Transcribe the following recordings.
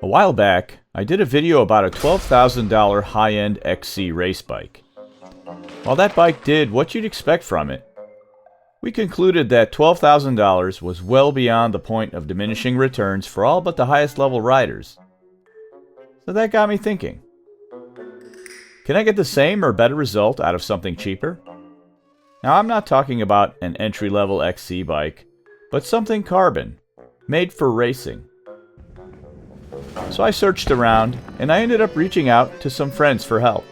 A while back, I did a video about a $12,000 high-end XC race bike. While that bike did what you'd expect from it, we concluded that $12,000 was well beyond the point of diminishing returns for all but the highest level riders. So that got me thinking, can I get the same or better result out of something cheaper? Now I'm not talking about an entry-level XC bike, but something carbon, made for racing. So I searched around, and I ended up reaching out to some friends for help.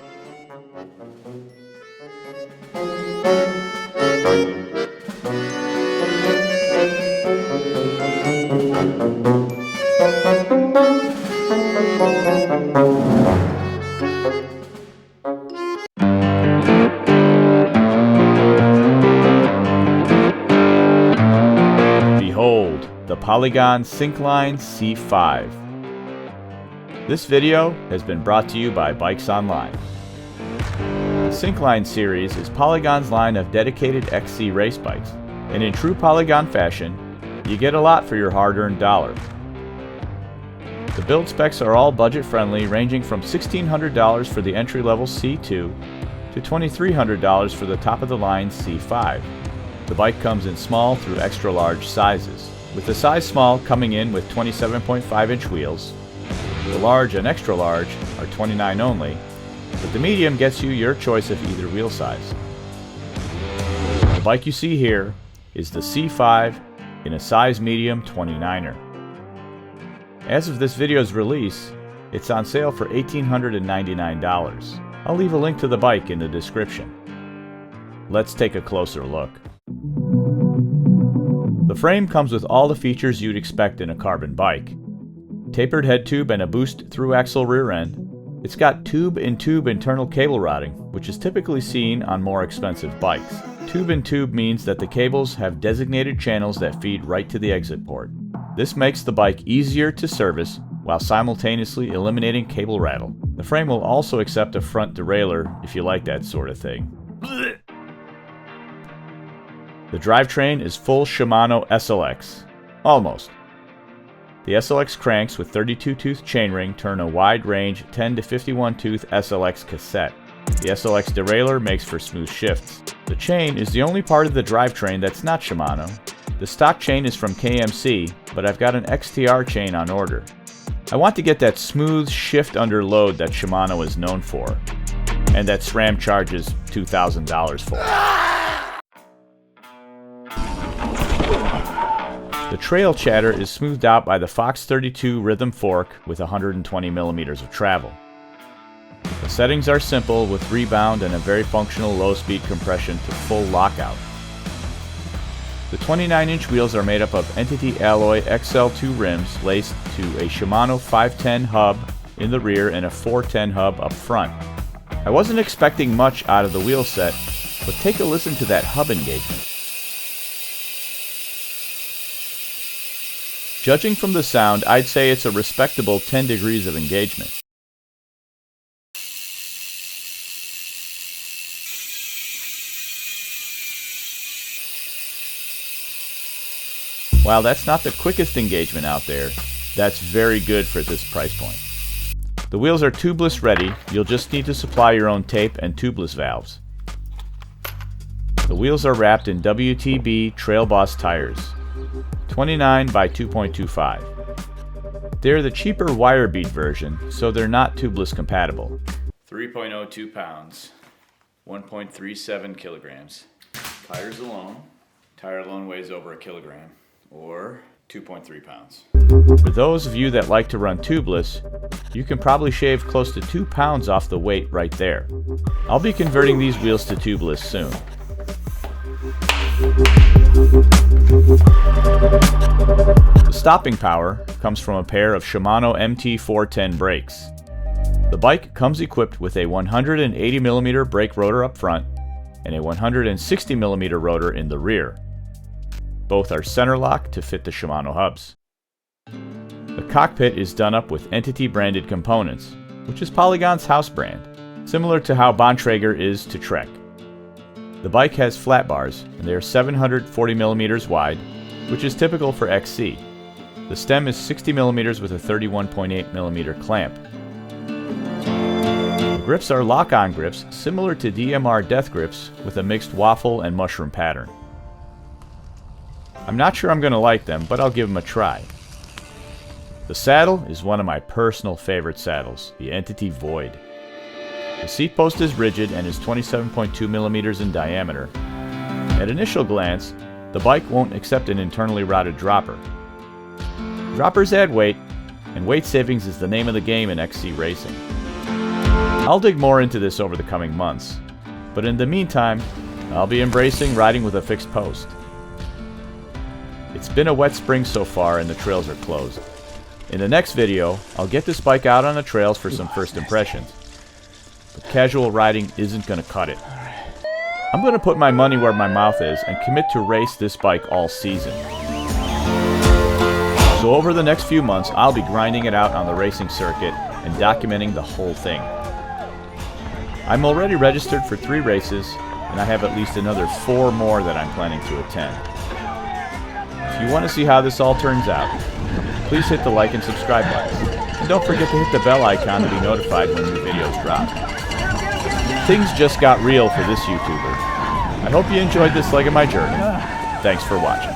Behold, the Polygon Syncline C5. This video has been brought to you by Bikes Online. The Syncline series is Polygon's line of dedicated XC race bikes, and in true Polygon fashion, you get a lot for your hard-earned dollar. The build specs are all budget-friendly, ranging from $1,600 for the entry-level C2 to $2,300 for the top-of-the-line C5. The bike comes in small through extra-large sizes, with the size small coming in with 27.5-inch wheels. The large and extra large are 29 only, but the medium gets you your choice of either wheel size. The bike you see here is the C5 in a size medium 29er. As of this video's release, it's on sale for $1,899. I'll leave a link to the bike in the description. Let's take a closer look. The frame comes with all the features you'd expect in a carbon bike. Tapered head tube and a boost through axle rear end. It's got tube-in-tube internal cable routing, which is typically seen on more expensive bikes. Tube-in-tube means that the cables have designated channels that feed right to the exit port. This makes the bike easier to service while simultaneously eliminating cable rattle. The frame will also accept a front derailleur if you like that sort of thing. The drivetrain is full Shimano SLX. Almost. The SLX cranks with 32-tooth chainring turn a wide-range 10 to 51-tooth SLX cassette. The SLX derailleur makes for smooth shifts. The chain is the only part of the drivetrain that's not Shimano. The stock chain is from KMC, but I've got an XTR chain on order. I want to get that smooth shift under load that Shimano is known for, and that SRAM charges $2,000 for. The trail chatter is smoothed out by the Fox 32 rhythm fork with 120 millimeters of travel. The settings are simple with rebound and a very functional low-speed compression to full lockout. The 29-inch wheels are made up of Entity Alloy XL2 rims laced to a Shimano 510 hub in the rear and a 410 hub up front. I wasn't expecting much out of the wheel set, but take a listen to that hub engagement. Judging from the sound, I'd say it's a respectable 10 degrees of engagement. While that's not the quickest engagement out there, that's very good for this price point. The wheels are tubeless ready, you'll just need to supply your own tape and tubeless valves. The wheels are wrapped in WTB Trail Boss tires. 29 by 2.25. They're the cheaper wire bead version, so they're not tubeless compatible. 3.02 pounds, 1.37 kilograms. Tire alone weighs over a kilogram, or 2.3 pounds. For those of you that like to run tubeless, you can probably shave close to 2 pounds off the weight right there. I'll be converting these wheels to tubeless soon. The stopping power comes from a pair of Shimano MT410 brakes. The bike comes equipped with a 180mm brake rotor up front and a 160mm rotor in the rear. Both are center lock to fit the Shimano hubs. The cockpit is done up with Entity branded components, which is Polygon's house brand, similar to how Bontrager is to Trek. The bike has flat bars, and they are 740mm wide, which is typical for XC. The stem is 60mm with a 31.8mm clamp. The grips are lock-on grips, similar to DMR death grips, with a mixed waffle and mushroom pattern. I'm not sure I'm going to like them, but I'll give them a try. The saddle is one of my personal favorite saddles, the Entity Void. The seat post is rigid and is 27.2mm in diameter. At initial glance, the bike won't accept an internally routed dropper. Droppers add weight, and weight savings is the name of the game in XC racing. I'll dig more into this over the coming months, but in the meantime, I'll be embracing riding with a fixed post. It's been a wet spring so far and the trails are closed. In the next video, I'll get this bike out on the trails for some first impressions. But casual riding isn't going to cut it. I'm going to put my money where my mouth is and commit to race this bike all season. So over the next few months, I'll be grinding it out on the racing circuit and documenting the whole thing. I'm already registered for 3 races, and I have at least another 4 more that I'm planning to attend. If you want to see how this all turns out, please hit the like and subscribe buttons. And don't forget to hit the bell icon to be notified when new videos drop. Things just got real for this YouTuber. I hope you enjoyed this leg of my journey. Thanks for watching.